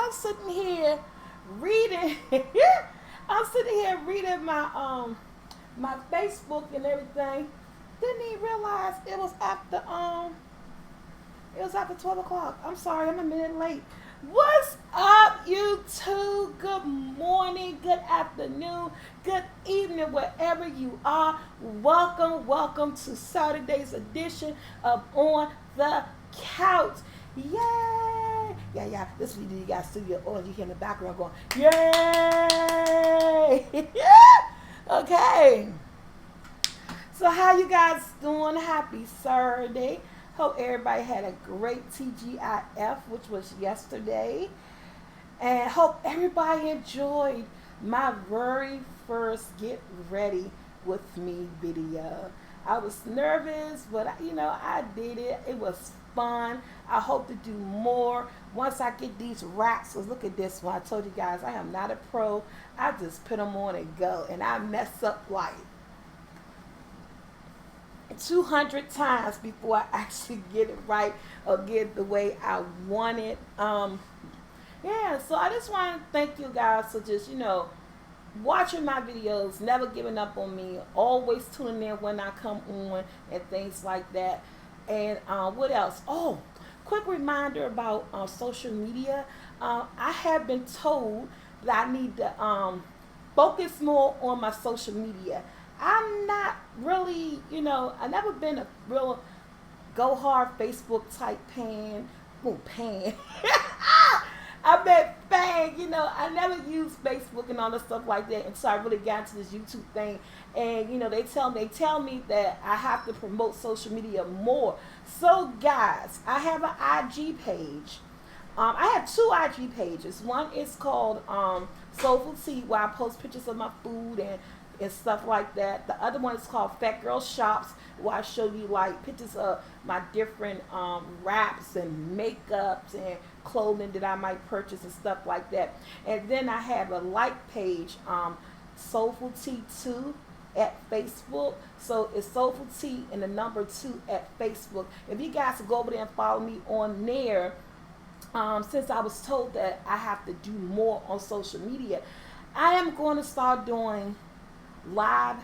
I'm sitting here reading. I'm sitting here reading my Facebook and everything. Didn't even realize it was after 12 o'clock. I'm sorry, I'm a minute late. What's up, YouTube? Good morning, good afternoon, good evening, wherever you are. Welcome to Saturday's edition of On the Couch. Yay! Yeah. This is what you got studio on. You hear in the background going, yay! Okay. So how you guys doing? Happy Saturday. Hope everybody had a great TGIF, which was yesterday. And hope everybody enjoyed my very first Get Ready With Me video. I was nervous, but I did it. It was fun. I hope to do more once I get these wraps. Cause look at this one. I told you guys I am not a pro. I just put them on and go. And I mess up like 200 times before I actually get it right or get it the way I want it. Yeah, so I just want to thank you guys for just, watching my videos, never giving up on me, always tuning in when I come on and things like that. And what else? Oh, quick reminder about social media. I have been told that I need to focus more on my social media. I'm not really, I've never been a real go hard Facebook type pan. I bet fan, I never used Facebook and all the stuff like that until I really got into this YouTube thing. And, they tell me that I have to promote social media more. So guys, I have an IG page. I have two IG pages. One is called SoulfulT, where I post pictures of my food and stuff like that. The other one is called Fat Girl Shops, where I show you like pictures of my different wraps and makeups and clothing that I might purchase and stuff like that. And then I have a like page, SoulfulT2 at Facebook. So it's SoulfulT and the number 2 at Facebook. If you guys will go over there and follow me on there, since I was told that I have to do more on social media, I am going to start doing live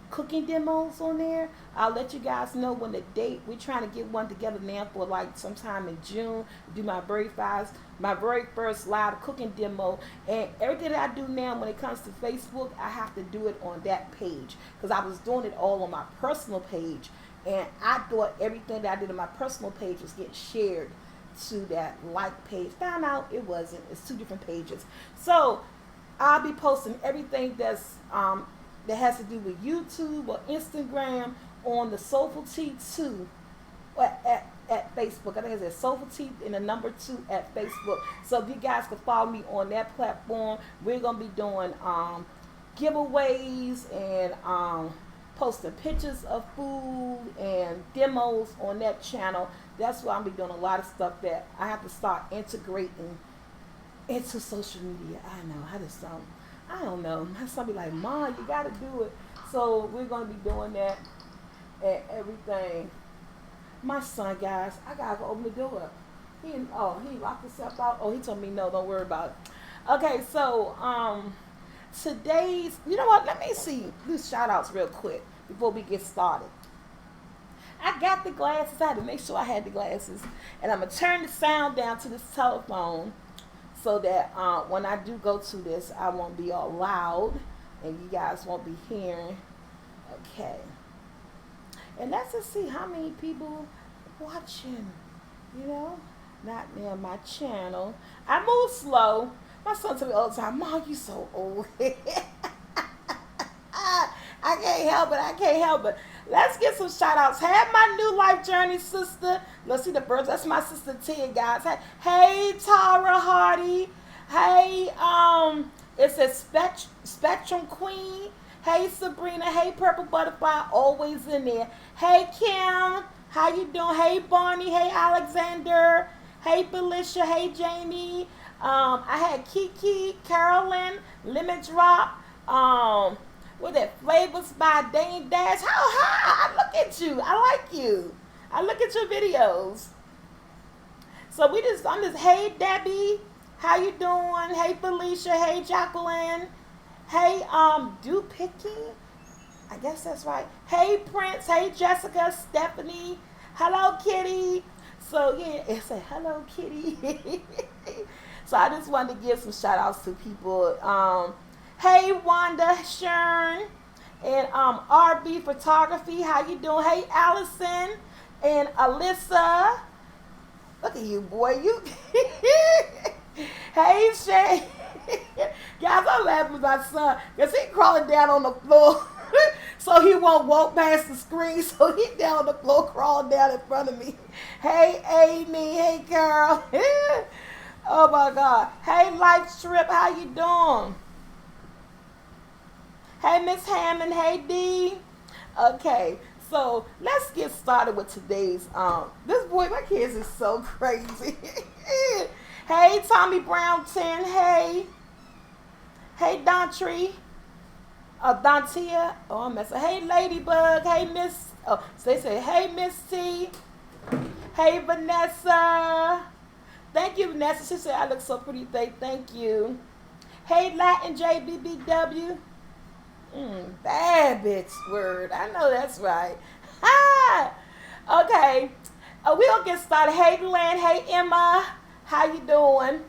cooking demos on there. I'll let you guys know when the date. We're trying to get one together now for like sometime in June. Do my very first live cooking demo. And everything that I do now when it comes to Facebook, I have to do it on that page, because I was doing it all on my personal page, and I thought everything that I did on my personal page was getting shared to that like page. Found out it wasn't. It's two different pages. So I'll be posting everything that's that has to do with YouTube or Instagram on the SoulfulT2 at Facebook. I think it's SoulfulT and the number 2 at Facebook. So if you guys can follow me on that platform, we're going to be doing giveaways and posting pictures of food and demos on that channel. That's why I'm be doing a lot of stuff that I have to start integrating into social media. I don't know. My son be like, Mom, you got to do it. So we're going to be doing that and everything. My son, guys, I got to go open the door. He locked himself out. Oh, he told me no, don't worry about it. Okay, so today's, you know what? Let me see these shout outs real quick before we get started. I got the glasses. I had to make sure I had the glasses. And I'm going to turn the sound down to this telephone, so that when I do go to this, I won't be all loud and you guys won't be hearing. Okay. And let's just see how many people watching, not near my channel. I move slow. My son tells me all the time, Mom, you so old. I can't help it. Let's get some shout outs. Have my new life journey sister. Let's see the birds. That's my sister Tia, guys. Hey, Tara Hardy. Hey, it says Spectrum Queen. Hey, Sabrina. Hey, Purple Butterfly. Always in there. Hey, Kim. How you doing? Hey, Barney. Hey, Alexander. Hey, Felicia. Hey, Jamie. I had Kiki, Carolyn, Lemon Drop. With that Flavors by Dane Dash. How high? I look at you. I like you. I look at your videos. So I'm just, hey Debbie, How you doing? Hey Felicia. Hey Jacqueline. Hey Dupicky. I guess that's right. Hey Prince. Hey Jessica. Stephanie. Hello Kitty. So yeah, it said hello Kitty. So I just wanted to give some shout outs to people. Hey Wanda Shern and RB Photography. How you doing? Hey Allison and Alyssa. Look at you, boy. You. Hey Shay. Guys, I'm laughing at my son because he crawling down on the floor. So he won't walk past the screen. So he down on the floor, crawling down in front of me. Hey Amy. Hey Carol. Oh my God. Hey Life Trip. How you doing? Hey Miss Hammond. Hey D. Okay. So let's get started with today's this boy, my kids is so crazy. Hey Tommy Brown 10, hey Dontree, Dontia, oh I'm messing. Hey Ladybug, hey Miss, oh so they say hey Miss T, hey Vanessa, thank you Vanessa. She said I look so pretty today, thank you. Hey Latin JBBW. Bad bitch word. I know that's right. Ha! Okay. We gonna get started. Hey Glenn. Hey Emma. How you doing?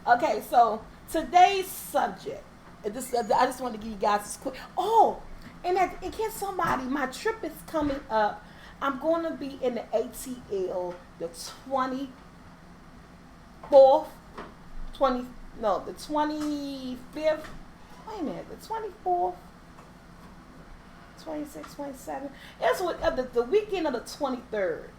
Okay, so today's subject. I just want to give you guys this quick. Oh, and in case somebody, my trip is coming up. I'm going to be in the ATL the 24th, the 25th. Wait a minute, the 24th. 26, 27. It's the weekend of the 23rd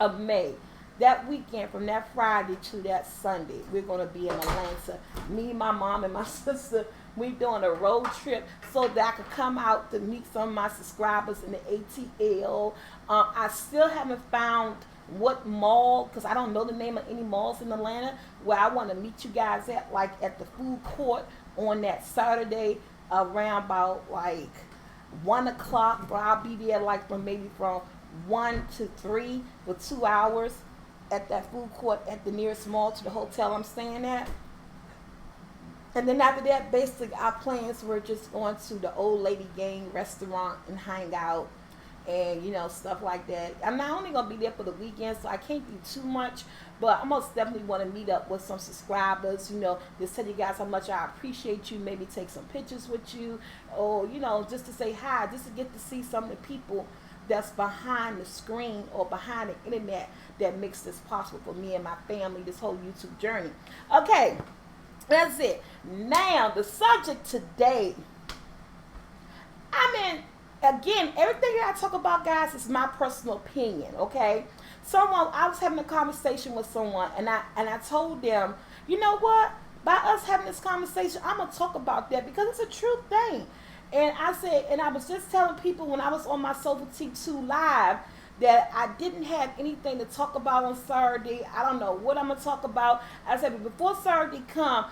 of May. That weekend, from that Friday to that Sunday, we're going to be in Atlanta. Me, my mom, and my sister, we're doing a road trip so that I could come out to meet some of my subscribers in the ATL. I still haven't found what mall, because I don't know the name of any malls in Atlanta, where I want to meet you guys at, like at the food court on that Saturday around about like 1 o'clock, but I'll be there like from 1 to 3 for 2 hours at that food court at the nearest mall to the hotel I'm staying at. And then after that, basically our plans were just going to the Old Lady Gang restaurant and hang out and, you know, stuff like that. I'm not only going to be there for the weekend, so I can't do too much, but I most definitely want to meet up with some subscribers, you know, just tell you guys how much I appreciate you, maybe take some pictures with you, or, you know, just to say hi, just to get to see some of the people that's behind the screen or behind the internet that makes this possible for me and my family, this whole YouTube journey. Okay, that's it. Now, the subject today, again, everything that I talk about, guys, is my personal opinion, okay? I was having a conversation with someone, and I told them, you know what? By us having this conversation, I'm going to talk about that because it's a true thing. And I said, and I was just telling people when I was on my SoulfulT 2 live that I didn't have anything to talk about on Saturday. I don't know what I'm going to talk about. I said, but before Saturday come,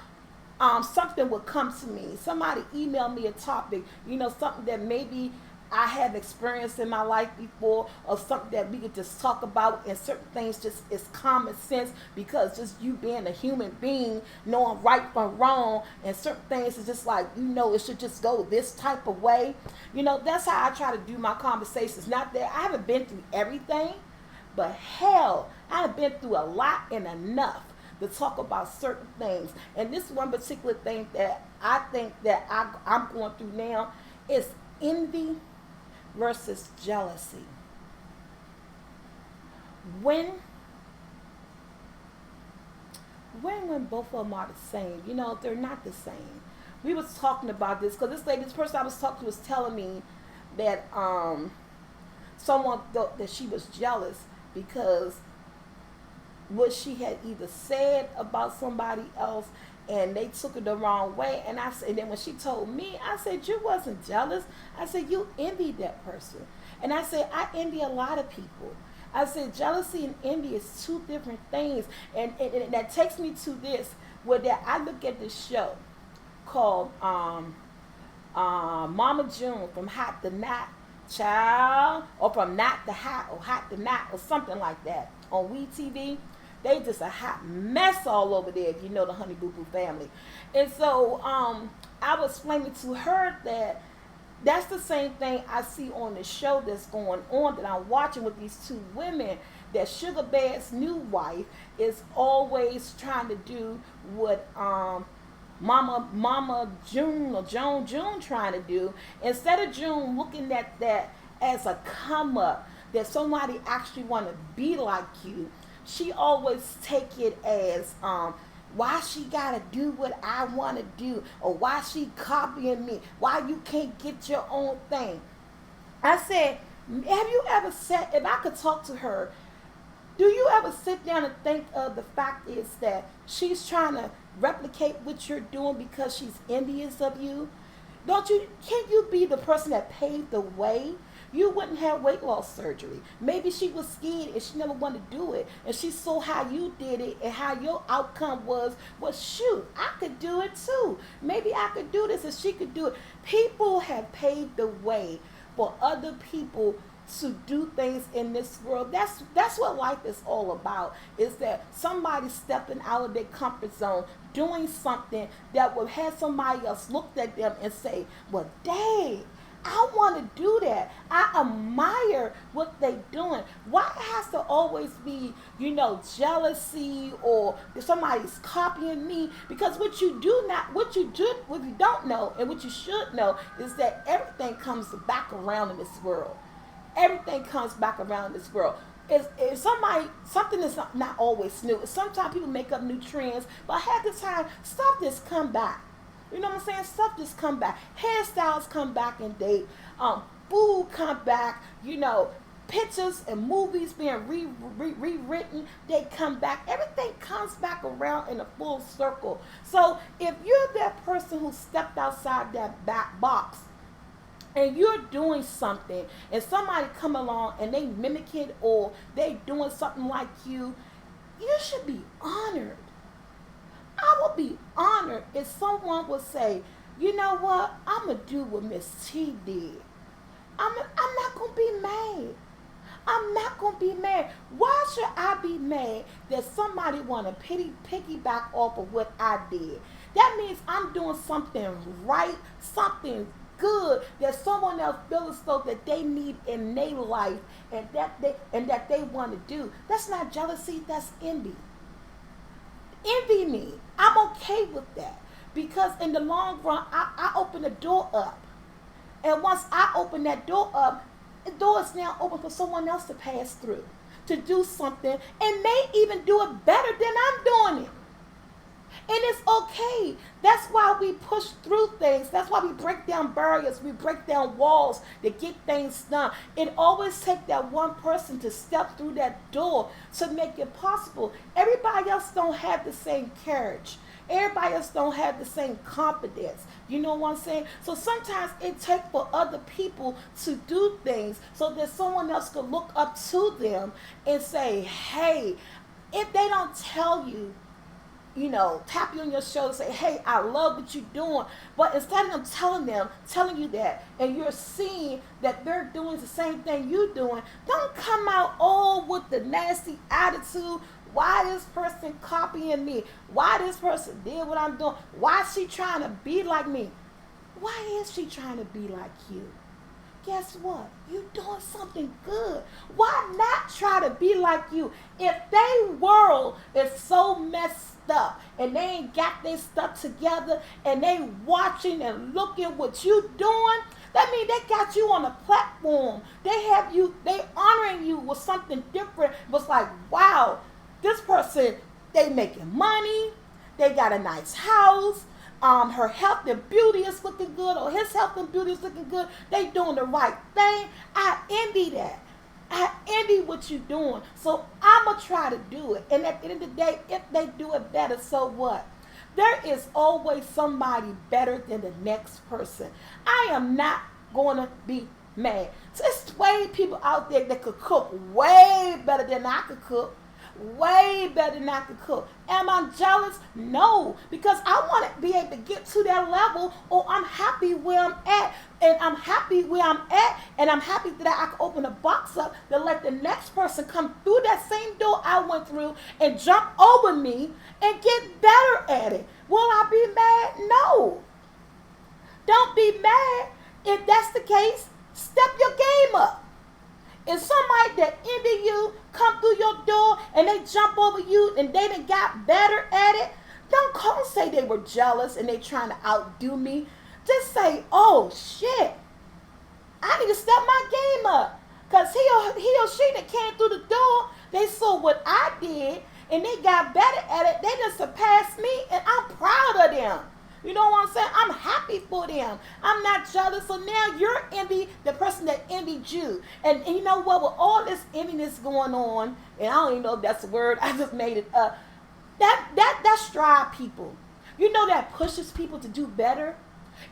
something would come to me. Somebody email me a topic, you know, something that maybe I have experienced in my life before, or something that we could just talk about, and certain things just is common sense because just you being a human being, knowing right from wrong, and certain things is just like, you know, it should just go this type of way. You know, that's how I try to do my conversations. Not that I haven't been through everything, but hell, I have been through a lot and enough to talk about certain things. And this one particular thing that I think that I'm going through now is envy versus jealousy. When both of them are the same, you know, they're not the same. We was talking about this because this person I was talking to was telling me that someone thought that she was jealous because what she had either said about somebody else and they took it the wrong way. And then when she told me, I said, you wasn't jealous. I said, you envied that person. And I said, I envy a lot of people. I said, jealousy and envy is two different things. And that takes me to this, where that I look at this show called Mama June, From Hot to Not, Child, or From Not to Hot, or Hot to Not, or something like that on WeTV. They just a hot mess all over there, if you know the Honey Boo Boo family. And so I was explaining to her that that's the same thing I see on the show that's going on that I'm watching with these two women. That Sugar Bad's new wife is always trying to do what Mama June or June trying to do. Instead of June looking at that as a come up, that somebody actually want to be like you, she always take it as why she gotta do what I want to do, or why she copying me, why you can't get your own thing. I said, have you ever said, if I could talk to her, do you ever sit down and think of the fact is that she's trying to replicate what you're doing because she's envious of you? Can't you be the person that paved the way? You wouldn't have weight loss surgery. Maybe she was scared and she never wanted to do it. And she saw how you did it and how your outcome was, well, shoot, I could do it too. Maybe I could do this and she could do it. People have paved the way for other people to do things in this world. That's what life is all about, is that somebody stepping out of their comfort zone, doing something that would have somebody else look at them and say, well, dang, I want to do that. I admire what they're doing. Why it has to always be, jealousy or somebody's copying me? Because what you don't know, and what you should know, is that everything comes back around in this world. Everything comes back around in this world. If something is not always new. Sometimes people make up new trends, but half the time, stuff just come back. You know what I'm saying? Stuff just come back. Hairstyles come back and date. Food come back. Pictures and movies being rewritten, they come back. Everything comes back around in a full circle. So if you're that person who stepped outside that back box, and you're doing something, and somebody come along and they mimic it, or they doing something like you should be honored. I would be honored if someone would say, you know what, I'm going to do what Miss T did. I'm not going to be mad. I'm not going to be mad. Why should I be mad that somebody want to piggyback off of what I did? That means I'm doing something right, something good that someone else feels so that they need in their life, and that they want to do. That's not jealousy, that's envy. Envy me. I'm okay with that, because in the long run, I open the door up, and once I open that door up, the door is now open for someone else to pass through, to do something, and may even do it better than I'm doing it. And it's okay. That's why we push through things. That's why we break down barriers. We break down walls to get things done. It always takes that one person to step through that door to make it possible. Everybody else don't have the same courage. Everybody else don't have the same confidence. You know what I'm saying? So sometimes it takes for other people to do things so that someone else can look up to them and say, hey, if they don't tell you, tap you on your shoulder, say, hey, I love what you're doing. But instead of them telling you that, and you're seeing that they're doing the same thing you're doing, don't come out all with the nasty attitude. Why this person copying me? Why this person did what I'm doing? Why is she trying to be like me? Why is she trying to be like you? Guess what? You're doing something good. Why not try to be like you? If their world is so messed up and they ain't got their stuff together and they watching and looking what you doing, that means they got you on a platform. They honoring you with something different. It was like, wow, this person, they making money, they got a nice house, her health and beauty is looking good, or his health and beauty is looking good, they doing the right thing. I envy that. I envy what you're doing. So I'm going to try to do it. And at the end of the day, if they do it better, so what? There is always somebody better than the next person. I am not going to be mad. So there's way people out there that could cook way better than I could cook. way better than I could cook. Am I jealous? No, because I want to be able to get to that level, or I'm happy where I'm at. And I'm happy where I'm at, and I'm happy that I can open a box up to let the next person come through that same door I went through and jump over me and get better at it. Will I be mad? No. Don't be mad. If that's the case, step your game up. If somebody that envy you come through your door and they jump over you and they done got better at it, don't call and say they were jealous and they trying to outdo me. Just say, oh shit, I need to step my game up. Because he or she that came through the door, they saw what I did and they got better at it. They just surpassed me and I'm proud of them. You know what I'm saying? I'm happy for them. I'm not jealous. So now you're envy the person that envied you. And you know what? With all this enviness going on, and I don't even know if that's a word, I just made it up. That strive people. You know that pushes people to do better?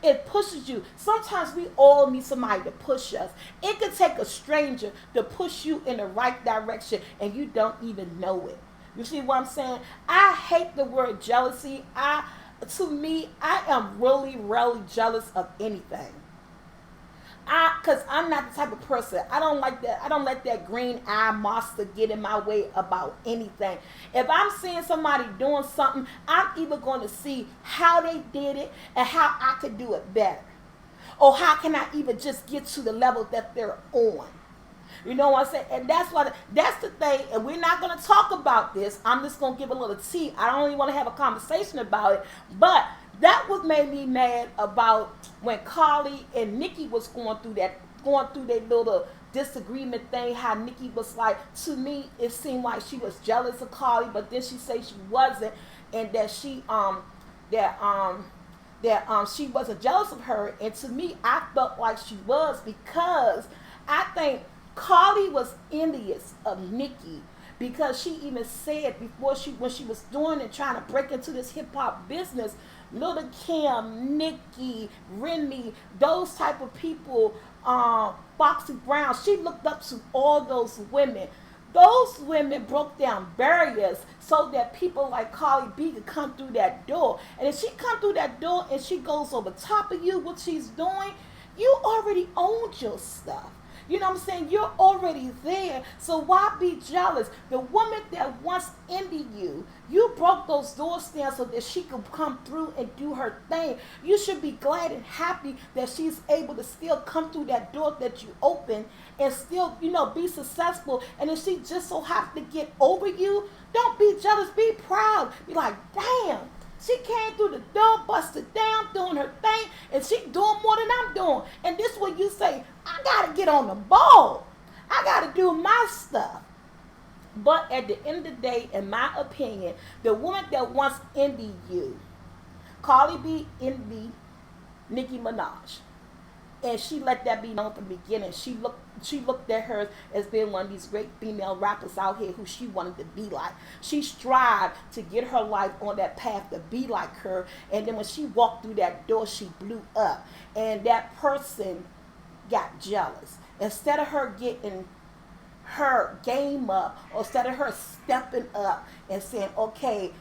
It pushes you. Sometimes we all need somebody to push us. It could take a stranger to push you in the right direction and you don't even know it. You see what I'm saying? I hate the word jealousy. To me, I am really, really jealous of anything. Because I'm not the type of person. I don't like that. I don't let that green eye monster get in my way about anything. If I'm seeing somebody doing something, I'm either going to see how they did it and how I could do it better. Or how can I even just get to the level that they're on. You know what I'm saying? And that's the thing. And we're not going to talk about this. I'm just going to give a little tea. I don't even want to have a conversation about it. But that what made me mad about when Carly and Nikki was going through their little disagreement thing. How Nikki was like, to me, it seemed like she was jealous of Carly, but then she said she wasn't, and that she wasn't jealous of her. And to me, I felt like she was, because I think Carly was envious of Nikki, because she even said before when she was doing and trying to break into this hip hop business, Little Kim, Nikki, Remy, those type of people, Foxy Brown, she looked up to all those women. Those women broke down barriers so that people like Carly B could come through that door. And if she come through that door and she goes over top of you, what she's doing, you already owned your stuff. You know what I'm saying? You're already there. So why be jealous? The woman that once envied you, you broke those doors down so that she could come through and do her thing. You should be glad and happy that she's able to still come through that door that you opened and still, be successful. And if she just so happens to get over you, don't be jealous. Be proud. Be like, damn. She came through the door, busted down, doing her thing, and she doing more than I'm doing. And this is what you say, I got to get on the ball. I got to do my stuff. But at the end of the day, in my opinion, the woman that once envied you, Carly B envied Nicki Minaj. And she let that be known from the beginning. She looked at her as being one of these great female rappers out here who she wanted to be like. She strived to get her life on that path to be like her. And then when she walked through that door, she blew up. And that person got jealous. Instead of her getting her game up, or instead of her stepping up and saying, okay,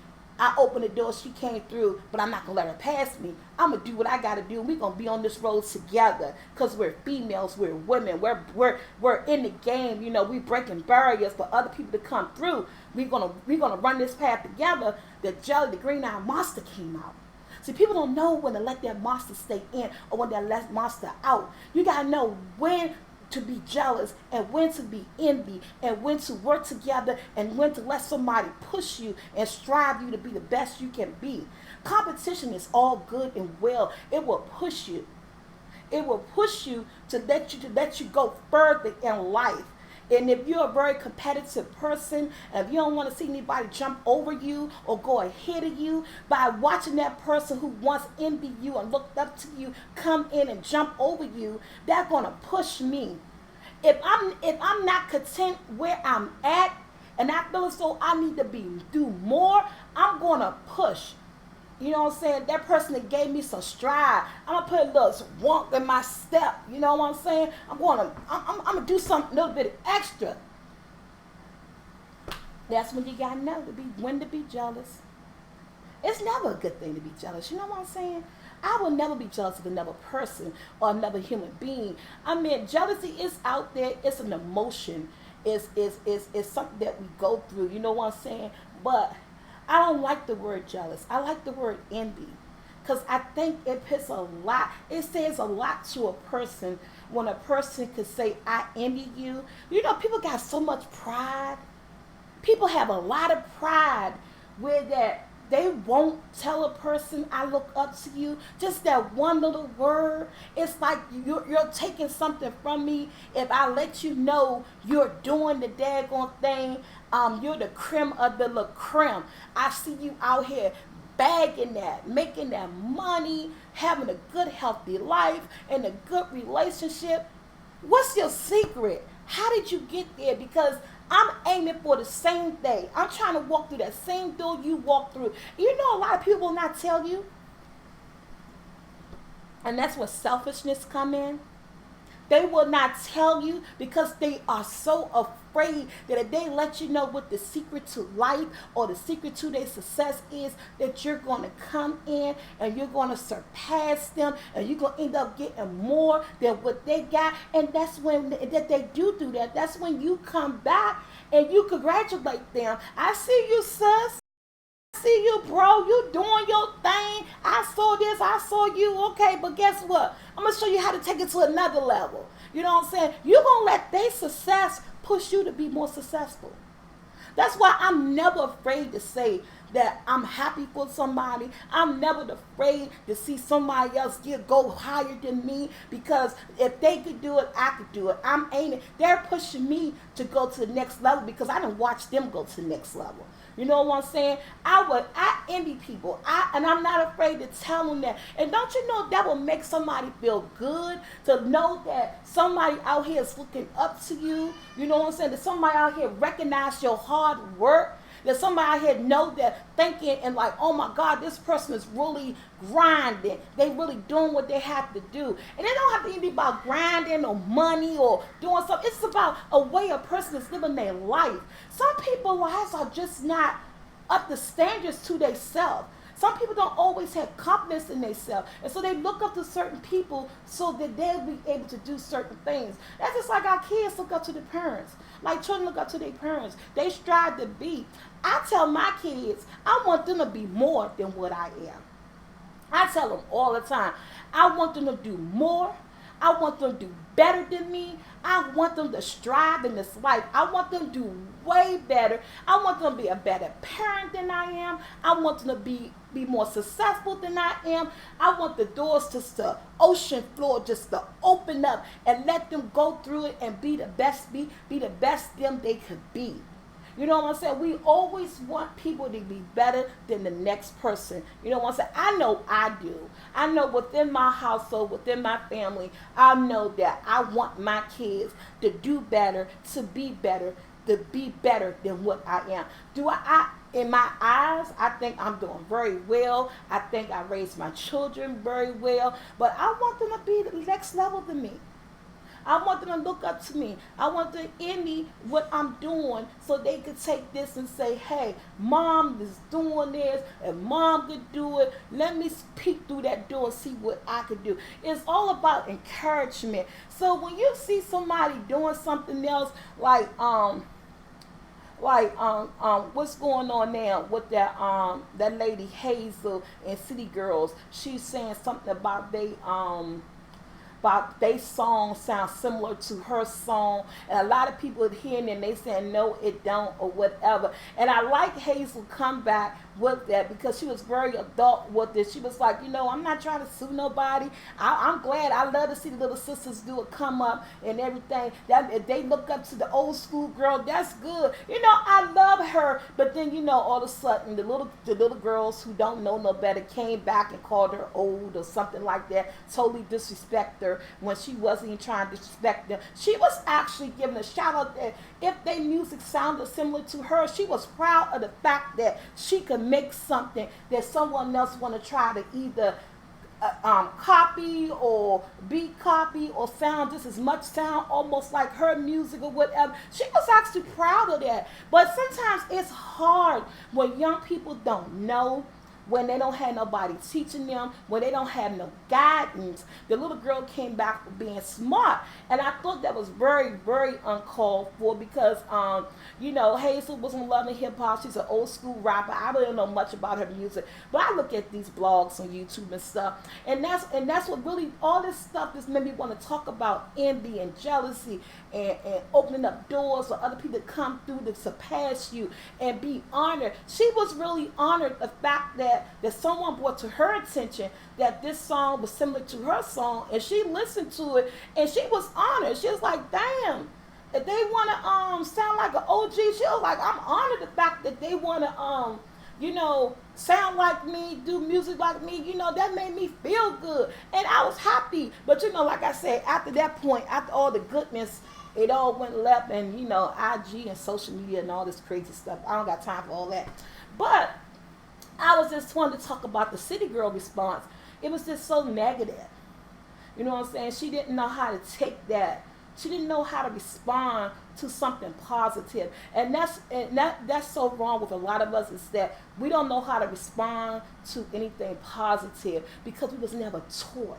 I opened the door, she came through, but I'm not going to let her pass me. I'm going to do what I got to do. We're going to be on this road together, because we're females, we're women, we're in the game. We breaking barriers for other people to come through. We're going to run this path together. The green-eyed monster came out. See, people don't know when to let that monster stay in or when to let monster out. You got to know when to be jealous and when to be envy and when to work together and when to let somebody push you and strive you to be the best you can be. Competition is all good and well. It will push you. It will push you to let you go further in life. And if you're a very competitive person, and if you don't want to see anybody jump over you or go ahead of you, by watching that person who once envied you and looked up to you come in and jump over you, that's going to push me. If I'm not content where I'm at and I feel as though I need to do more, I'm going to push. You know what I'm saying? That person that gave me some stride, I'm going to put a little wonk in my step. You know what I'm saying? I'm going to do something a little bit extra. That's when you got to know when to be jealous. It's never a good thing to be jealous. You know what I'm saying? I will never be jealous of another person or another human being. I mean, jealousy is out there. It's an emotion. It's something that we go through. You know what I'm saying? But I don't like the word jealous. I like the word envy. Because I think it puts a lot, it says a lot to a person when a person could say, I envy you. You know, people got so much pride. People have a lot of pride where that they won't tell a person I look up to you. Just that one little word. It's like you're taking something from me. If I let you know you're doing the daggone thing, you're the creme of the la creme. I see you out here bagging that, making that money, having a good healthy life and a good relationship. What's your secret? How did you get there? Because I'm aiming for the same thing. I'm trying to walk through that same door you walk through. You know, a lot of people will not tell you. And that's where selfishness come in. They will not tell you because they are so afraid that if they let you know what the secret to life or the secret to their success is, that you're going to come in and you're going to surpass them and you're going to end up getting more than what they got. And that's when that they do that. That's when you come back and you congratulate them. I see you, sis. See you, bro. You doing your thing. I saw this. I saw you. Okay, but guess what? I'm going to show you how to take it to another level. You know what I'm saying? You're going to let their success push you to be more successful. That's why I'm never afraid to say that I'm happy for somebody. I'm never afraid to see somebody else go higher than me, because if they could do it, I could do it. I'm aiming. They're pushing me to go to the next level because I done watched them go to the next level. You know what I'm saying? I envy people. And I'm not afraid to tell them that. And don't you know that will make somebody feel good to know that somebody out here is looking up to you? You know what I'm saying? That somebody out here recognize your hard work. That somebody out here know that, thinking and like, oh my God, this person is really grinding. They really doing what they have to do. And it don't have to even be about grinding or money or doing something. It's about a way a person is living their life. Some people's lives are just not up to standards to themselves. Some people don't always have confidence in themselves. And so they look up to certain people so that they'll be able to do certain things. That's just like our kids look up to their parents. Like children look up to their parents. They strive to be. I tell my kids, I want them to be more than what I am. I tell them all the time, I want them to do more. I want them to do better than me. I want them to strive in this life. I want them to do way better. I want them to be a better parent than I am. I want them to be more successful than I am. I want the doors to the ocean floor just to open up and let them go through it and be the best, be the best them they could be. You know what I'm saying? We always want people to be better than the next person. You know what I'm saying? I know I do. I know within my household, within my family, I know that I want my kids to do better, to be better than what I am. In my eyes, I think I'm doing very well. I think I raised my children very well. But I want them to be the next level than me. I want them to look up to me. I want them to envy what I'm doing so they could take this and say, hey, mom is doing this and mom could do it. Let me peek through that door and see what I could do. It's all about encouragement. So when you see somebody doing something else like what's going on now with that lady Hazel and City Girls, she's saying something about they song sounds similar to her song, and a lot of people are hearing it and they saying no it don't or whatever. And I like Hazel come back with that because she was very adult with it. She was like, I'm not trying to sue nobody. I'm glad. I love to see the little sisters do it, come up and everything. That if they look up to the old school girl, that's good. I love her. But then all of a sudden the little girls who don't know no better came back and called her old or something like that. Totally disrespect her when she wasn't even trying to disrespect them. She was actually giving a shout out that if their music sounded similar to her, she was proud of the fact that she could make something that someone else want to try to either copy or beat copy or sound just as much sound almost like her music or whatever. She was actually proud of that. But sometimes it's hard when young people don't know, when they don't have nobody teaching them, when they don't have no guidance. The little girl came back for being smart, and I thought that was very, very uncalled for because, Hazel was in Love and Hip Hop. She's an old school rapper. I really don't know much about her music, but I look at these blogs on YouTube and stuff, and that's what really all this stuff just made me want to talk about envy and jealousy and opening up doors for other people to come through to surpass you and be honored. She was really honored the fact that someone brought to her attention that this song was similar to her song, and she listened to it and she was honored. She was like, damn, if they want to sound like an OG, she was like, I'm honored the fact that they want to sound like me, do music like me, that made me feel good. And I was happy. But like I said, after that point, after all the goodness, it all went left, and IG and social media and all this crazy stuff. I don't got time for all that. But I was just wanting to talk about the city girl response. It was just so negative. You know what I'm saying? She didn't know how to take that. She didn't know how to respond to something positive. And that's so wrong with a lot of us, is that we don't know how to respond to anything positive because we was never taught.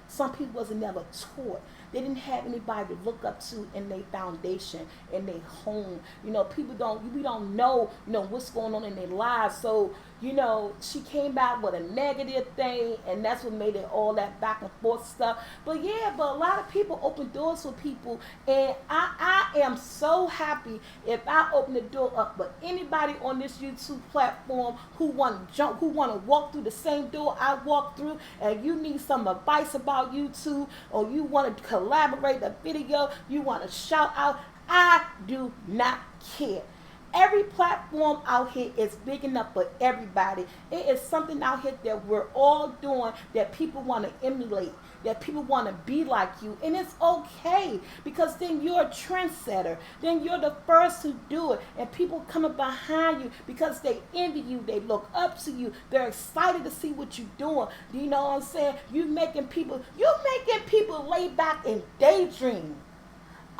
Some people wasn't never taught. They didn't have anybody to look up to in their foundation, in their home. We don't know, what's going on in their lives. So, she came out with a negative thing, and that's what made it all that back and forth stuff. But a lot of people open doors for people, and I am so happy if I open the door up for anybody on this YouTube platform who want to walk through the same door I walk through, and you need some advice about YouTube, or you want to collaborate a video, you want to shout out. I do not care. Every platform out here is big enough for everybody. It is something out here that we're all doing that people want to emulate, that people want to be like you. And it's okay, because then you're a trendsetter. Then you're the first to do it. And people coming behind you because they envy you. They look up to you. They're excited to see what you're doing. Do you know what I'm saying? You're making people lay back and daydream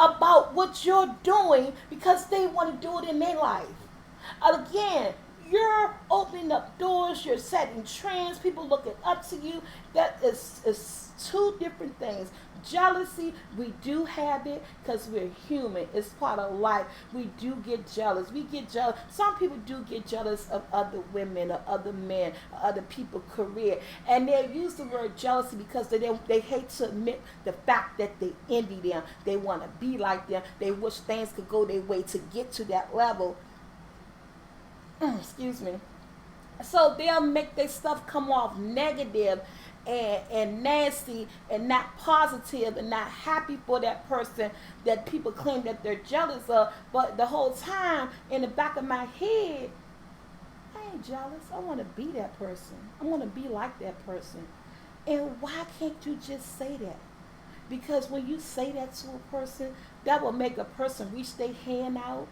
about what you're doing because they want to do it in their life. Again, you're opening up doors, you're setting trends, people looking up to you. That is two different things. Jealousy, we do have it because we're human. It's part of life. We do get jealous. We get jealous. Some people do get jealous of other women or other men or other people's career. And they use the word jealousy because they hate to admit the fact that they envy them. They want to be like them. They wish things could go their way to get to that level. Excuse me. So they'll make their stuff come off negative and nasty and not positive and not happy for that person that people claim that they're jealous of. But the whole time in the back of my head, I ain't jealous. I want to be that person. I want to be like that person. And why can't you just say that? Because when you say that to a person, that will make a person reach their hand out,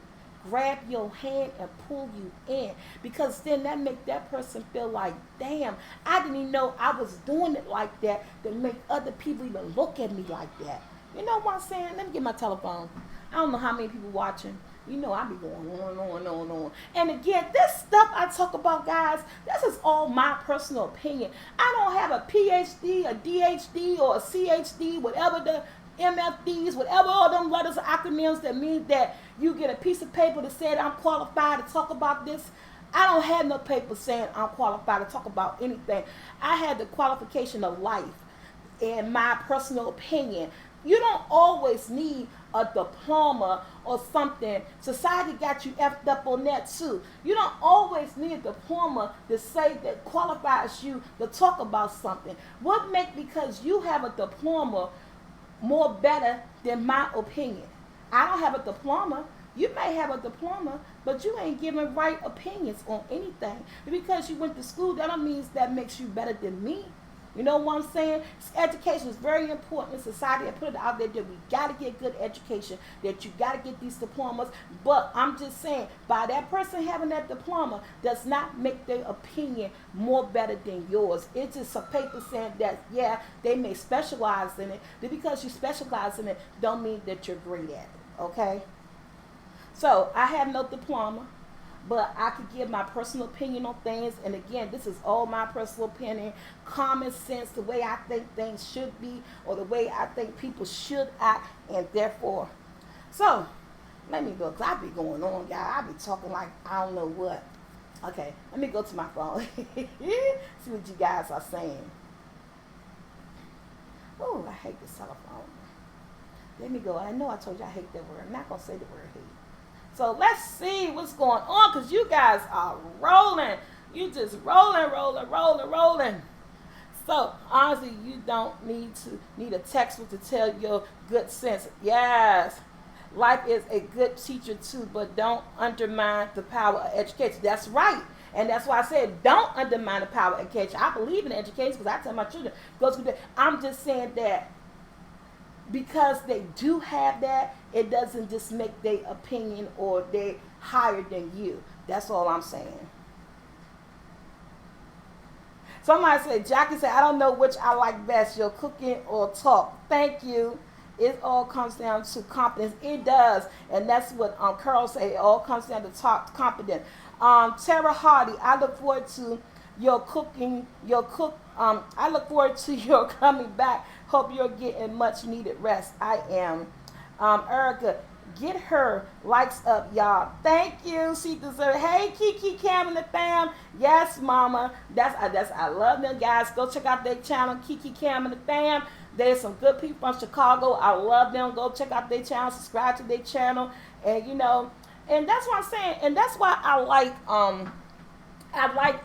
grab your hand and pull you in, because then that make that person feel like, damn, I didn't even know I was doing it like that, to make other people even look at me like that. You know what I'm saying? Let me get my telephone. I don't know how many people watching. I be going on. And again, this stuff I talk about, guys, this is all my personal opinion. I don't have a PhD, a DHD, or a CHD, whatever the MFDs, whatever all them letters or acronyms that mean that you get a piece of paper that said I'm qualified to talk about this. I don't have no paper saying I'm qualified to talk about anything. I had the qualification of life and my personal opinion. You don't always need a diploma or something. Society got you effed up on that too. You don't always need a diploma to say that qualifies you to talk about something. What make because you have a diploma more better than my opinion? I don't have a diploma. You may have a diploma, but you ain't giving right opinions on anything. Because you went to school, that don't mean that makes you better than me. You know what I'm saying? Education is very important in society. I put it out there that we got to get good education, that you got to get these diplomas. But I'm just saying, by that person having that diploma does not make their opinion more better than yours. It's just a paper saying that, yeah, they may specialize in it. But because you specialize in it, don't mean that you're great at it. Okay? So I have no diploma, but I could give my personal opinion on things. And again, this is all my personal opinion, common sense, the way I think things should be, or the way I think people should act, and therefore. So let me go, because I be going on, y'all. I be talking like I don't know what. Okay, let me go to my phone. See what you guys are saying. Oh, I hate this telephone. Let me go. I know I told you I hate that word. I'm not going to say the word hate. So let's see what's going on, because you guys are rolling. You just rolling. So honestly, you don't need a textbook to tell your good sense. Yes, life is a good teacher too, but don't undermine the power of education. That's right. And that's why I said don't undermine the power of education. I believe in education because I tell my children, go through that. I'm just saying that because they do have that, it doesn't just make their opinion or they higher than you. That's all I'm saying. Somebody said, Jackie said, I don't know which I like best, your cooking or talk. Thank you. It all comes down to confidence. It does. And that's what Carl said. It all comes down to confidence. Tara Hardy, I look forward to your cooking, I look forward to your coming back. Hope you're getting much needed rest. I am. Erica, get her likes up, y'all. Thank you. She deserves. Hey, Kiki, Cam, and the fam. Yes, mama. I love them guys. Go check out their channel, Kiki, Cam, and the fam. There's some good people from Chicago. I love them. Go check out their channel. Subscribe to their channel. And and that's what I'm saying. And that's why I like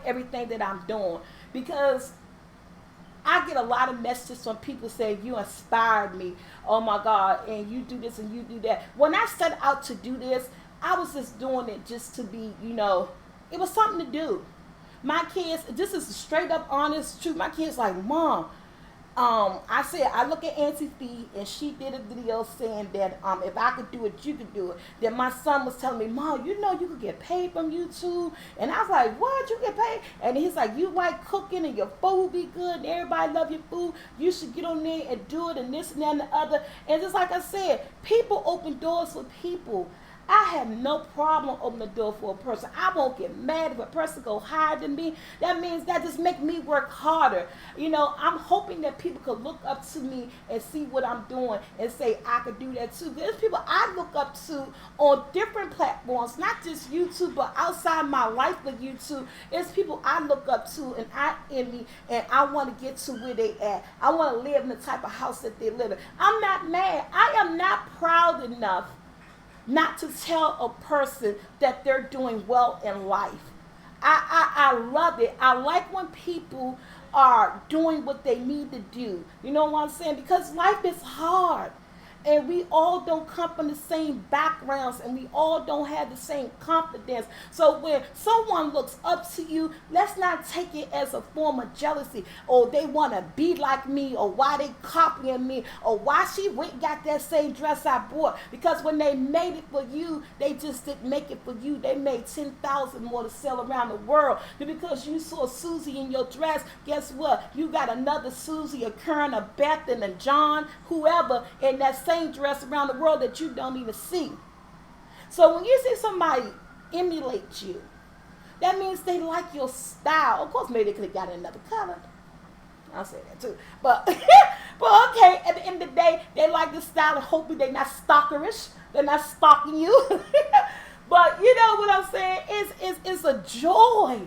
everything that I'm doing, because I get a lot of messages from people saying, you inspired me. Oh my God. And you do this and you do that. When I set out to do this, I was just doing it just to be, it was something to do. My kids, this is straight up honest truth. My kids like, Mom, I said, I look at Auntie Fee, and she did a video saying that if I could do it, you could do it. Then my son was telling me, Mom, you could get paid from YouTube. And I was like, what? You get paid? And he's like, you like cooking and your food be good and everybody love your food. You should get on there and do it and this and that and the other. And just like I said, people open doors for people. I have no problem opening the door for a person. I won't get mad if a person go higher than me. That means that just make me work harder. I'm hoping that people could look up to me and see what I'm doing and say I could do that too. There's people I look up to on different platforms, not just YouTube, but outside my life of YouTube. It's people I look up to and I envy, and I want to get to where they at. I want to live in the type of house that they live in. I'm not mad. I am not proud enough not to tell a person that they're doing well in life. I love it. I like when people are doing what they need to do. You know what I'm saying? Because life is hard. And we all don't come from the same backgrounds, and we all don't have the same confidence. So when someone looks up to you, let's not take it as a form of jealousy, or they want to be like me, or why they copying me, or why she went and got that same dress I bought. Because when they made it for you, they just didn't make it for you. They made 10,000 more to sell around the world. But because you saw Susie in your dress, guess what? You got another Susie, a Karen, a Beth, and a John, whoever, in that same dress around the world that you don't even see. So when you see somebody emulate you, that means they like your style. Of course, maybe they could have got another color. I'll say that too. But okay, at the end of the day, they like the style, and hopefully they're not stalkerish. They're not stalking you. But you know what I'm saying? It's a joy.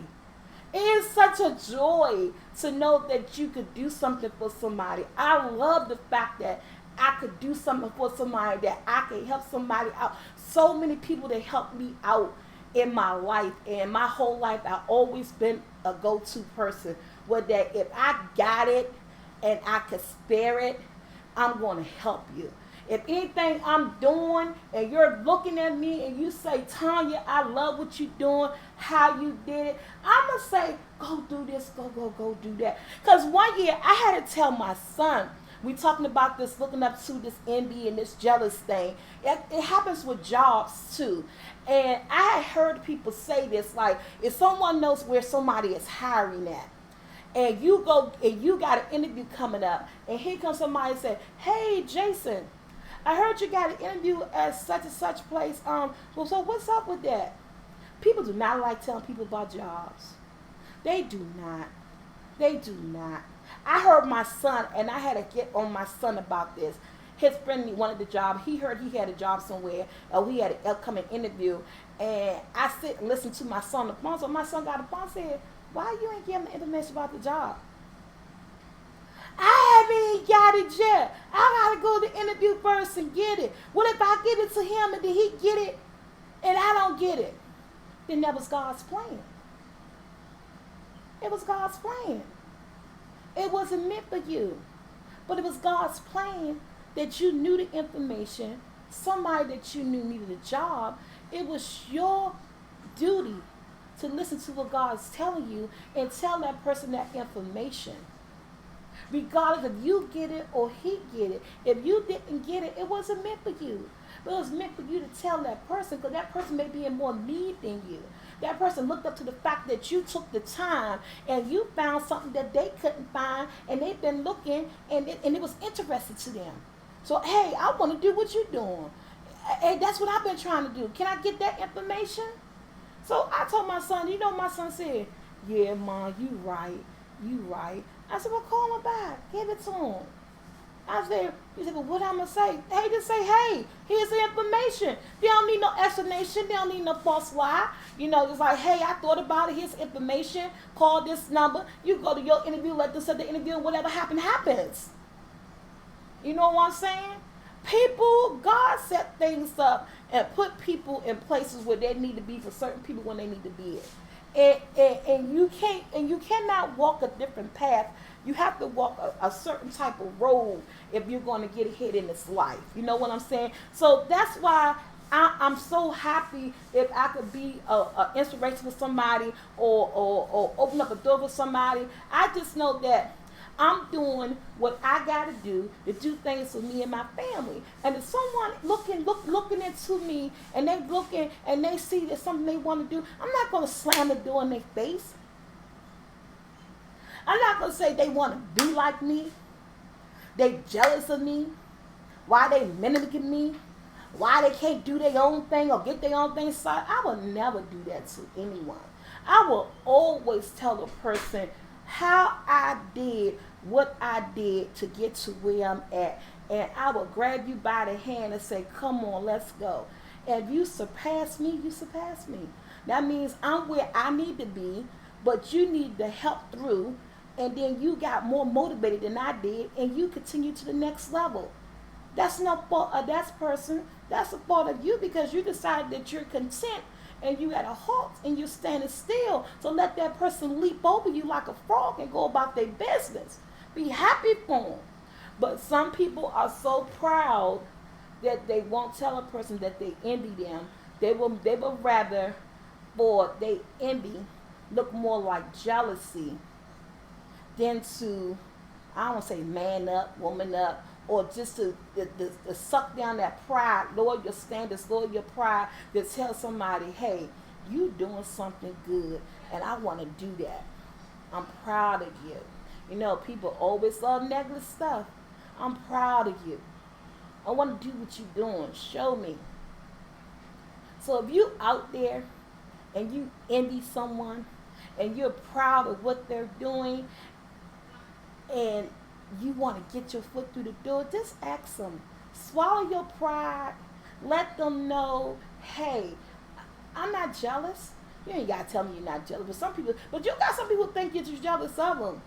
It is such a joy to know that you could do something for somebody. I love the fact that I could do something for somebody, that I could help somebody out. So many people that helped me out in my life, and my whole life I've always been a go-to person. Where that if I got it and I could spare it, I'm going to help you. If anything I'm doing and you're looking at me and you say, Tanya, I love what you're doing, how you did it, I'm going to say, go do this, go do that. Because one year I had to tell my son, we talking about this, looking up to this envy and this jealous thing. It happens with jobs too. And I had heard people say this, like, if someone knows where somebody is hiring at, and you go and you got an interview coming up, and here comes somebody and say, hey, Jason, I heard you got an interview at such and such place. Well, so what's up with that? People do not like telling people about jobs. They do not. They do not. I heard my son, and I had to get on my son about this. His friend wanted the job. He heard he had a job somewhere, or we had an upcoming interview. And I sit and listen to my son on the phone. So my son got a phone and said, why you ain't giving the information about the job? I haven't got it yet. I gotta go to the interview first and get it. What if I give it to him and then he get it and I don't get it? Then that was God's plan. It was God's plan. It wasn't meant for you. But it was God's plan that you knew the information. Somebody that you knew needed a job. It was your duty to listen to what God's telling you and tell that person that information. Regardless if you get it or he get it. If you didn't get it, it wasn't meant for you. But it was meant for you to tell that person, because that person may be in more need than you. That person looked up to the fact that you took the time and you found something that they couldn't find, and they've been looking, and it was interesting to them. So, hey, I want to do what you're doing. Hey, that's what I've been trying to do. Can I get that information? So I told my son, you know what my son said? Yeah, Mom, you right. You right. I said, well, call him back. Give it to him. I said, he said, well, what I'm going to say? Hey, just say, hey, here's the information. They don't need no explanation. They don't need no false lie. You know, it's like, hey, I thought about it. Here's information. Call this number. You go to your interview, let them set the interview, and whatever happens. You know what I'm saying? People, God set things up and put people in places where they need to be for certain people when they need to be it. And you cannot walk a different path. You have to walk a certain type of road if you're going to get ahead in this life. You know what I'm saying? So that's why I'm so happy if I could be an inspiration for somebody or open up a door for somebody. I just know that I'm doing what I got to do things for me and my family. And if someone looking into me and they looking and they see there's something they want to do, I'm not going to slam the door in their face. I'm not going to say they want to be like me. They jealous of me. Why they mimicking me. Why they can't do their own thing or get their own thing started. I will never do that to anyone. I will always tell a person how I did what I did to get to where I'm at. And I will grab you by the hand and say, come on, let's go. And if you surpass me, you surpass me. That means I'm where I need to be, but you need the help through. And then you got more motivated than I did, and you continue to the next level. That's no fault of that person. That's a fault of you, because you decided that you're content and you at a halt and you're standing still. So let that person leap over you like a frog and go about their business. Be happy for them. But some people are so proud that they won't tell a person that they envy them. They will rather for they envy look more like jealousy than to, I don't want to say man up, woman up, or just to suck down that pride, lower your standards, lower your pride, to tell somebody, hey, you doing something good, and I want to do that. I'm proud of you. You know, people always love negative stuff. I'm proud of you. I want to do what you're doing. Show me. So if you out there and you envy someone and you're proud of what they're doing, and you want to get your foot through the door, just ask them. Swallow your pride. Let them know, hey, I'm not jealous. You ain't got to tell me you're not jealous. But you got some people think you're just jealous of them.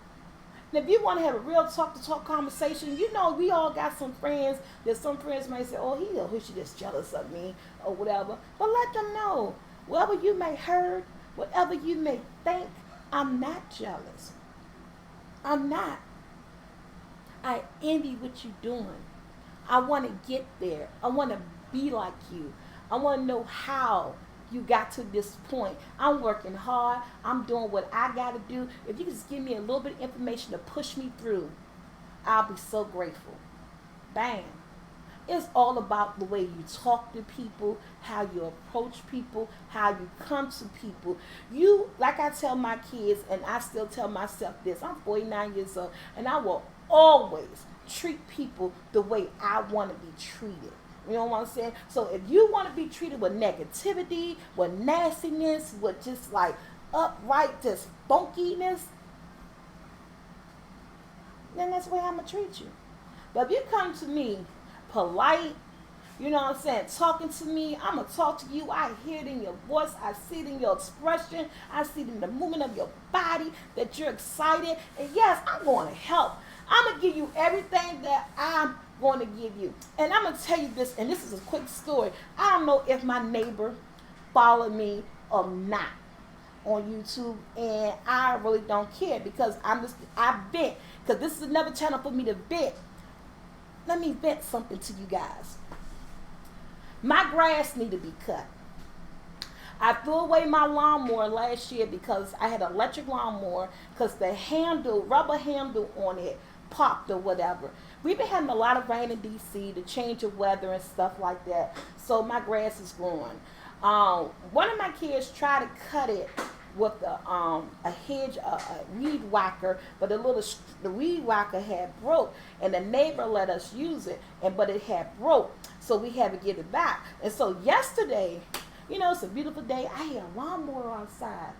And if you want to have a real talk-to-talk conversation, you know we all got some friends that some friends may say, oh, he's just jealous of me or whatever. But let them know, whatever you may heard, whatever you may think, I'm not jealous. I'm not. I envy what you're doing. I want to get there. I want to be like you. I want to know how you got to this point. I'm working hard. I'm doing what I got to do. If you can just give me a little bit of information to push me through, I'll be so grateful. Bam. It's all about the way you talk to people, how you approach people, how you come to people. You, like I tell my kids, and I still tell myself this, I'm 49 years old, and I will always treat people the way I want to be treated. You know what I'm saying? So if you want to be treated with negativity, with nastiness, with just like upright, just funkiness, then that's the way I'm going to treat you. But if you come to me polite, you know what I'm saying, talking to me, I'm going to talk to you. I hear it in your voice. I see it in your expression. I see it in the movement of your body that you're excited. And yes, I'm going to help. I'm going to give you everything that I'm going to give you. And I'm going to tell you this, and this is a quick story. I don't know if my neighbor followed me or not on YouTube, and I really don't care because I vent, because this is another channel for me to vent. Let me vent something to you guys. My grass need to be cut. I threw away my lawnmower last year because I had an electric lawnmower because the handle, rubber handle on it popped or whatever. We've been having a lot of rain in DC, the change of weather and stuff like that. So my grass is growing. One of my kids tried to cut it with a hedge, a weed whacker, but the weed whacker had broke, and the neighbor let us use it, but it had broke, so we had to get it back. And so yesterday, it's a beautiful day. I had a lawnmower outside.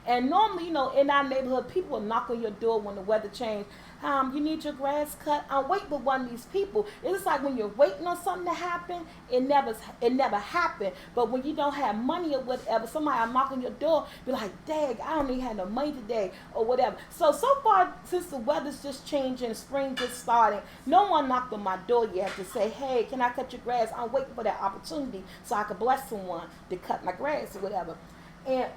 And normally, in our neighborhood, people will knock on your door when the weather changes. You need your grass cut. I'm waiting for one of these people. It's like when you're waiting on something to happen, it never happened. But when you don't have money or whatever, somebody will knock on your door, be like, dang, I don't even have no money today or whatever. So far, since the weather's just changing, spring just starting, no one knocked on my door yet to say, hey, can I cut your grass? I'm waiting for that opportunity so I can bless someone to cut my grass or whatever. And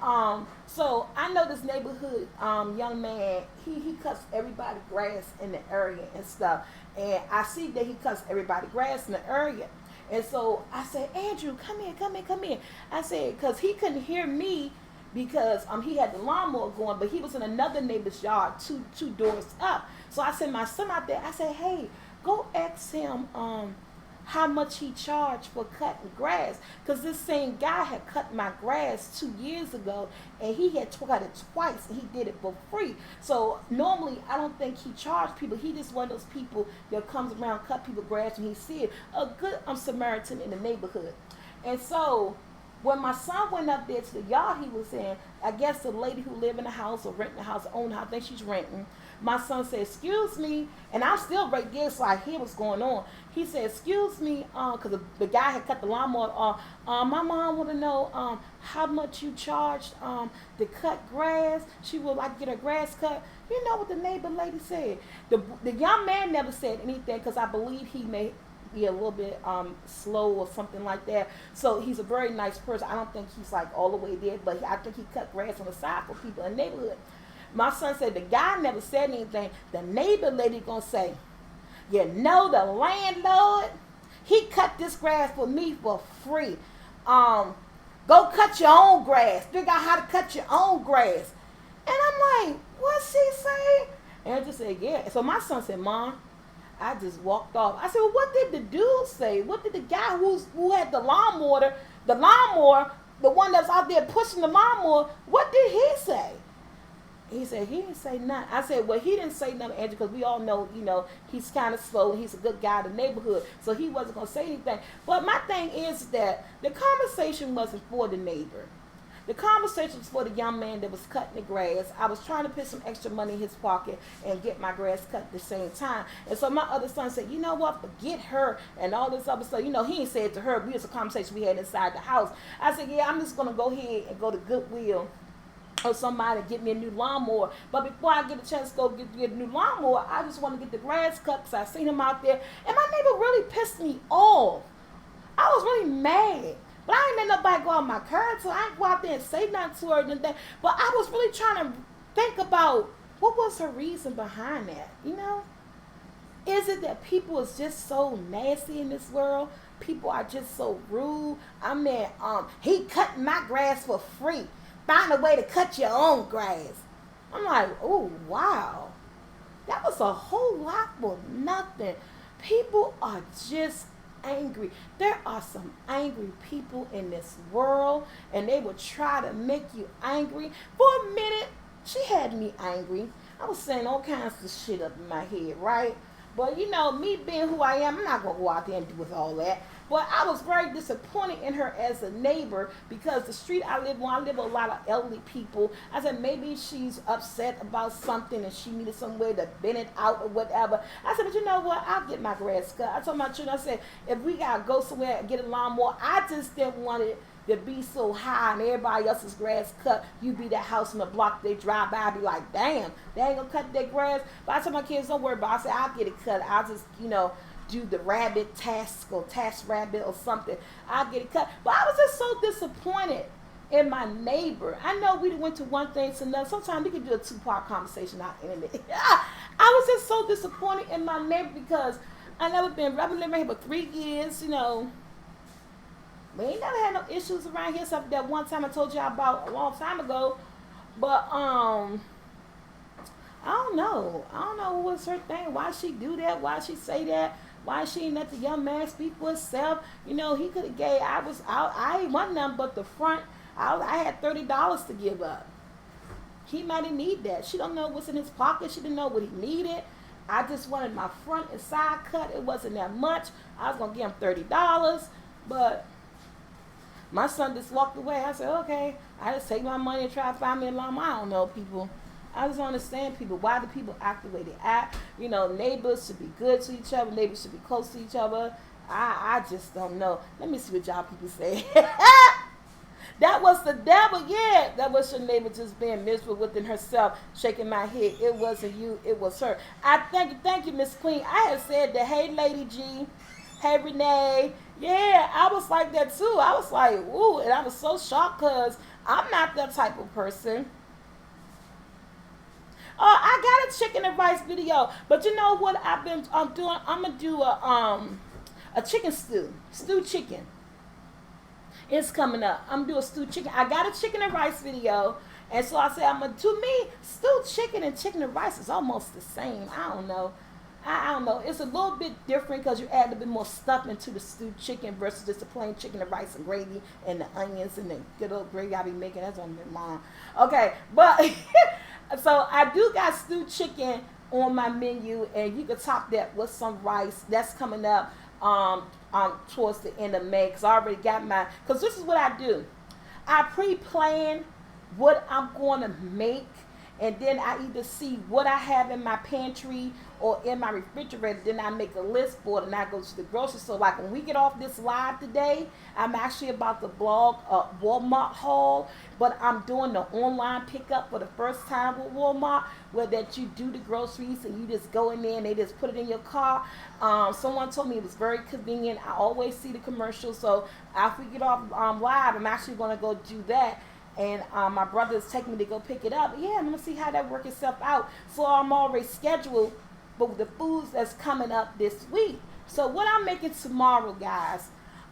so I know this neighborhood young man, he cuts everybody grass in the area and stuff. And I see that he cuts everybody grass in the area. And so I said, Andrew, come in. I said, because he couldn't hear me because he had the lawnmower going, but he was in another neighbor's yard, two doors up. So I sent my son out there. I said, hey, go ask him how much he charged for cutting grass, because this same guy had cut my grass 2 years ago, and he had cut it twice, and he did it for free. So normally I don't think he charged people. He just one of those people that comes around, cut people grass, and he see it, a good Samaritan in the neighborhood. And so when my son went up there to the yard he was in, I guess the lady who lived in the house or renting the house, own the house, I think she's renting. My son said, excuse me, and I'm still right there, so I hear what's going on. He said, excuse me, because the guy had cut the lawnmower off. My mom want to know how much you charged to cut grass. She would like to get her grass cut. You know what the neighbor lady said? The young man never said anything because I believe he may be a little bit slow or something like that. So he's a very nice person. I don't think he's like all the way there, but I think he cut grass on the side for people in the neighborhood. My son said the guy never said anything. The neighbor lady gonna say, the landlord, he cut this grass for me for free. Go cut your own grass. Figure out how to cut your own grass. And I'm like, what's she saying? And I just said, yeah. So my son said, Mom, I just walked off. I said, well, what did the dude say? What did the guy who had the lawnmower, the one that's out there pushing the lawnmower, what did he say? He said, he didn't say nothing. I said, well, he didn't say nothing, Andrew, because we all know, he's kind of slow and he's a good guy in the neighborhood. So he wasn't going to say anything. But my thing is that the conversation wasn't for the neighbor. The conversation was for the young man that was cutting the grass. I was trying to put some extra money in his pocket and get my grass cut at the same time. And so my other son said, you know what, forget her and all this other stuff. He ain't said it to her. It was a conversation we had inside the house. I said, yeah, I'm just going to go ahead and go to Goodwill or somebody get me a new lawnmower. But before I get a chance to go get a new lawnmower, I just want to get the grass cut because I seen him out there. And my neighbor really pissed me off. I was really mad. But I ain't let nobody go on my curb, so I ain't go out there and say nothing to her or anything. But I was really trying to think about what was her reason behind that, Is it that people is just so nasty in this world? People are just so rude. I mean, he cut my grass for free. Find a way to cut your own grass. I'm like, oh wow. That was a whole lot for nothing. People are just angry. There are some angry people in this world, and they will try to make you angry. For a minute, she had me angry. I was saying all kinds of shit up in my head, right? But you know, me being who I am, I'm not gonna go out there and do with all that. But I was very disappointed in her as a neighbor, because the street I live on, I live with a lot of elderly people. I said maybe she's upset about something and she needed some way to vent it out or whatever. I said, but you know what? I'll get my grass cut. I told my children, I said, if we gotta go somewhere and get a lawnmower, I just didn't want it to be so high and everybody else's grass cut. You be that house in the block, they drive by, I be like, damn, they ain't gonna cut their grass. But I told my kids, don't worry about it. I said, I'll get it cut. I'll just, you know, do the rabbit task or task rabbit or something. I'll get it cut. But I was just so disappointed in my neighbor. I know we went to one thing to another. Sometimes we can do a two-part conversation on the internet. I was just so disappointed in my neighbor, because I never been, I've been living here for 3 years, you know. We ain't never had no issues around here, except that one time I told y'all about a long time ago. But I don't know. I don't know what was her thing. Why she do that? Why she say that? Why she ain't let the young man speak for himself? You know, he could have gave. I ain't want nothing but the front. I had $30 to give up. He might have need that. She don't know what's in his pocket. She didn't know what he needed. I just wanted my front and side cut. It wasn't that much. I was gonna give him $30, but my son just walked away. I said, okay. I just take my money and try to find me a lawn. I don't know people. I just don't understand people. Why do people act the way they act? You know, neighbors should be good to each other. Neighbors should be close to each other. I just don't know. Let me see what y'all people say. That was the devil, yeah. That was your neighbor just being miserable within herself, shaking my head. It wasn't you, it was her. I thank you, Miss Queen. I had said that, hey, Lady G, hey, Renee. Yeah, I was like that too. I was like, ooh, and I was so shocked because I'm not that type of person. I got a chicken and rice video, but you know what I've been doing? I'm gonna do a chicken stew chicken. It's coming up. I'm gonna do a stewed chicken. I got a chicken and rice video, and so I said I'm gonna do me stewed chicken and chicken and rice is almost the same. I don't know. I don't know. It's a little bit different because you add a bit more stuff into the stewed chicken versus just the plain chicken and rice and gravy and the onions and the good old gravy I be making. That's on my mom. Okay, but so I do got stewed chicken on my menu, and you can top that with some rice. That's coming up towards the end of May, because I already got my. Because this is what I do. I pre-plan what I'm going to make, and then I either see what I have in my pantry or in my refrigerator, then I make a list for it and I go to the grocery store. Like when we get off this live today, I'm actually about to blog a Walmart haul, but I'm doing the online pickup for the first time with Walmart, where that you do the groceries and you just go in there and they just put it in your car. Someone told me it was very convenient. I always see the commercials, so after we get off live, I'm actually going to go do that. And my brother is taking me to go pick it up. Yeah, I'm going to see how that works itself out. So I'm already scheduled for the foods that's coming up this week. So what I'm making tomorrow, guys,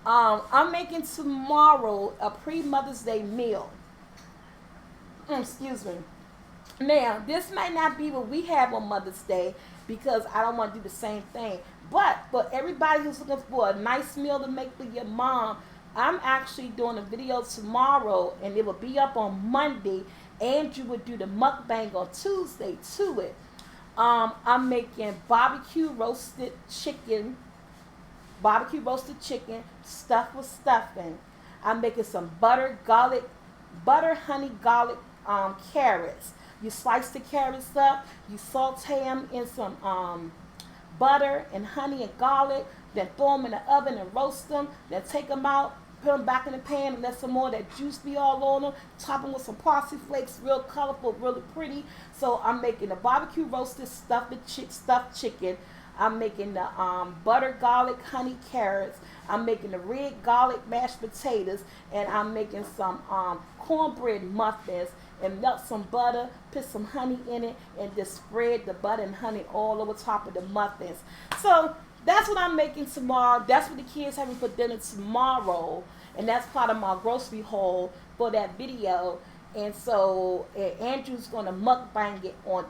I'm making tomorrow a pre-Mother's Day meal. Excuse me. Now, this might not be what we have on Mother's Day because I don't want to do the same thing. But for everybody who's looking for a nice meal to make for your mom, I'm actually doing a video tomorrow, and it will be up on Monday. Andrew would do the mukbang on Tuesday to it. I'm making barbecue roasted chicken stuffed with stuffing. I'm making some butter, honey, garlic, carrots. You slice the carrots up, you saute them in some butter and honey and garlic, then throw them in the oven and roast them, then take them out, put them back in the pan and let some more of that juice be all on them, top them with some parsley flakes, real colorful, really pretty. So I'm making a barbecue roasted stuffed chicken. I'm making the butter garlic honey carrots. I'm making the red garlic mashed potatoes, and I'm making some cornbread muffins, and melt some butter, put some honey in it, and just spread the butter and honey all over top of the muffins. So that's what I'm making tomorrow. That's what the kids having for dinner tomorrow, and that's part of my grocery haul for that video. And so Andrew's gonna mukbang it on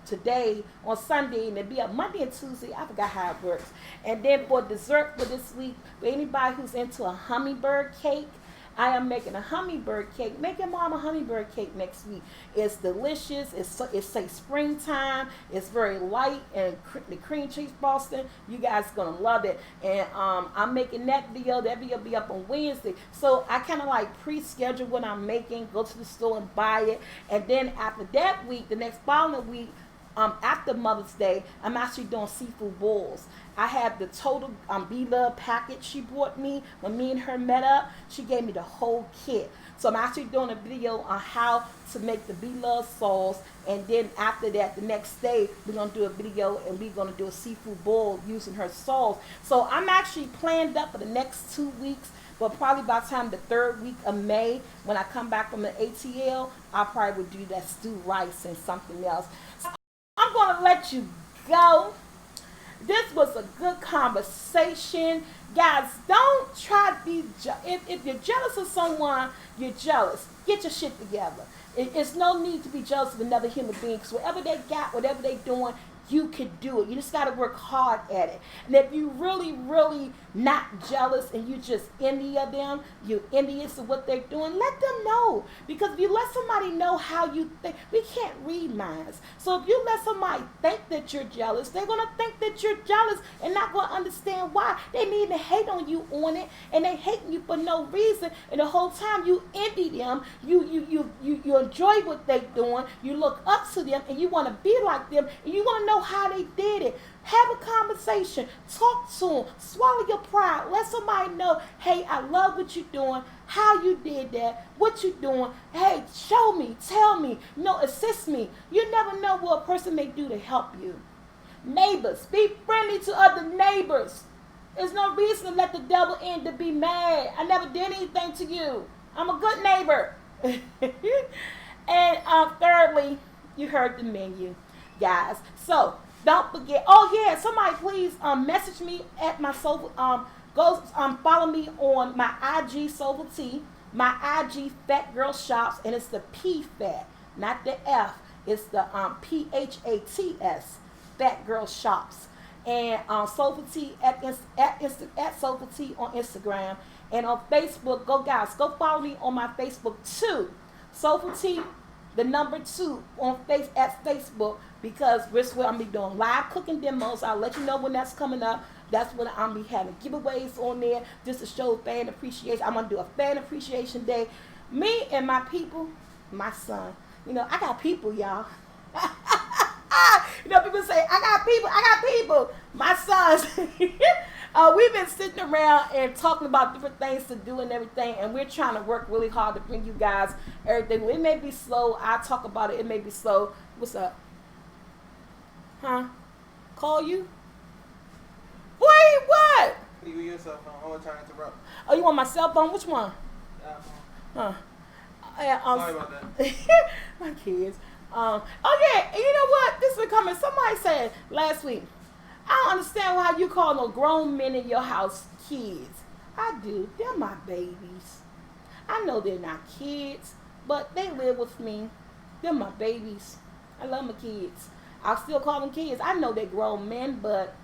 today on Sunday, and it'll be up Monday and Tuesday. I forgot how it works. And then for dessert for this week, for anybody who's into a hummingbird cake, I am making a hummingbird cake. Make your mom a hummingbird cake next week. It's delicious. It's say springtime. It's very light, and the cream cheese frosting. You guys gonna love it. And I'm making that video. That video will be up on Wednesday. So I kind of like pre-schedule what I'm making. Go to the store and buy it. And then after that week, the next following week, after Mother's Day, I'm actually doing seafood boils. I have the total B-Love package she bought me. When me and her met up, she gave me the whole kit. So I'm actually doing a video on how to make the B-Love sauce. And then after that, the next day, we're going to do a video, and we're going to do a seafood boil using her sauce. So I'm actually planned up for the next 2 weeks. But probably by the time the 3rd week of May, when I come back from the ATL, I probably would do that stewed rice and something else. So I'm going to let you go. This was a good conversation. Guys, don't try to be if you're jealous of someone, you're jealous. Get your shit together. It's no need to be jealous of another human being, because whatever they got, whatever they doing, you can do it. You just got to work hard at it. And if you really, really not jealous and you just envy of them, you're envious of what they're doing, let them know. Because if you let somebody know how you think, we can't read minds. So if you let somebody think that you're jealous, they're going to think that you're jealous and not going to understand why. They need to hate on you on it, and they hating you for no reason. And the whole time you envy them, you enjoy what they're doing, you look up to them, and you want to be like them, and you want to know how they did it. Have a conversation. Talk to them. Swallow your pride. Let somebody know, hey, I love what you're doing, how you did that, what you're doing. Hey, show me, tell me, assist me. You never know what a person may do to help you. Neighbors, be friendly to other neighbors. There's no reason to let the devil in to be mad. I never did anything to you. I'm a good neighbor. And thirdly, you heard the menu, guys. So don't forget. Oh yeah, somebody please message me at my Soulful. Go follow me on my IG SoulfulT, my IG Fat Girl Shops, and it's the P Fat, not the F. It's the PHATS, Fat Girl Shops, and SoulfulT at SoulfulT on Instagram, and on Facebook. Go follow me on my Facebook too, SoulfulT, the number 2 on Facebook, because we're I'm be doing live cooking demos. I'll let you know when that's coming up. That's when I'll be having giveaways on there just to show fan appreciation. I'm gonna do a fan appreciation day. Me and my people, my son. I got people, y'all. People say, I got people. My sons. We've been sitting around and talking about different things to do and everything, and we're trying to work really hard to bring you guys everything. It may be slow. I'll talk about it. It may be slow. What's up? Huh? Call you? Wait, what? You use your cell phone. I was trying to interrupt. Oh, you want my cell phone? Which one? Huh? Sorry about that. My kids. Oh yeah, and you know what? This is coming. Somebody said last week, I don't understand how you call no grown men in your house kids. I do. They're my babies. I know they're not kids, but they live with me. They're my babies. I love my kids. I'll still call them kids. I know they're grown men, but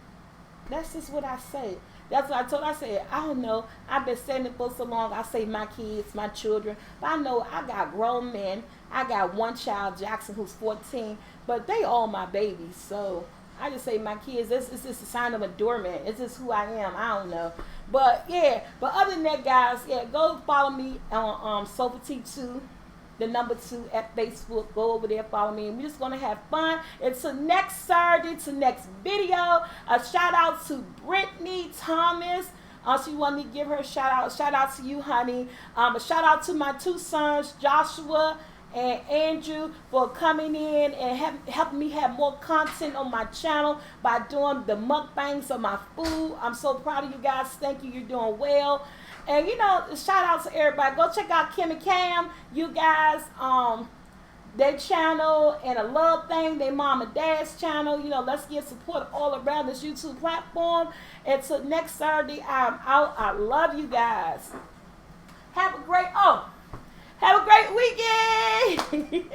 that's just what I say. That's what I told her. I said, I don't know. I've been saying it for so long. I say my kids, my children. But I know I got grown men. I got one child, Jackson, who's 14. But they all my babies. So I just say my kids. It's just a sign of adornment. It's just who I am. I don't know. But yeah. But other than that, guys, yeah, go follow me on SoulfulT 2. The number 2 at Facebook. Go over there, follow me, and we're just gonna have fun. Until next Saturday, to next video. A shout out to Brittany Thomas. She wanted me to give her a shout out. Shout out to you, honey. A shout out to my 2 sons, Joshua and Andrew for coming in and helping me have more content on my channel by doing the mukbangs of my food. I'm so proud of you guys. Thank you. You're doing well. And you know, shout out to everybody. Go check out Kim and Cam. You guys, their channel and a love thing, their mom and dad's channel. You know, let's get support all around this YouTube platform. Until next Saturday, I'm out. I love you guys. Have a great weekend.